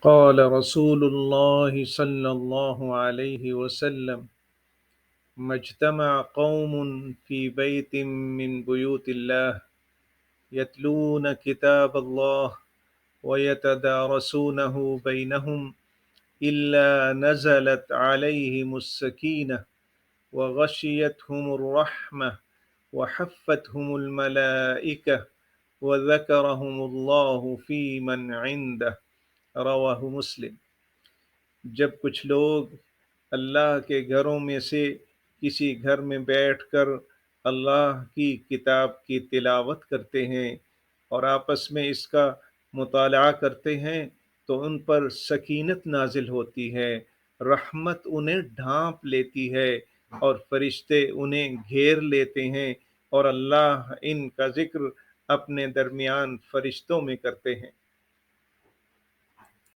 قال رسول الله صلى الله عليه وسلم: ما اجتمع قوم في بيت من بيوت الله يتلون كتاب الله ويتدارسونه بينهم إلا نزلت عليهم السكينة وغشيتهم الرحمة وحفتهم الملائكة وذكرهم الله في من عنده. رواہ مسلم۔ جب کچھ لوگ اللہ کے گھروں میں سے کسی گھر میں بیٹھ کر اللہ کی کتاب کی تلاوت کرتے ہیں اور آپس میں اس کا مطالعہ کرتے ہیں تو ان پر سکینت نازل ہوتی ہے، رحمت انہیں ڈھانپ لیتی ہے اور فرشتے انہیں گھیر لیتے ہیں، اور اللہ ان کا ذکر اپنے درمیان فرشتوں میں کرتے ہیں۔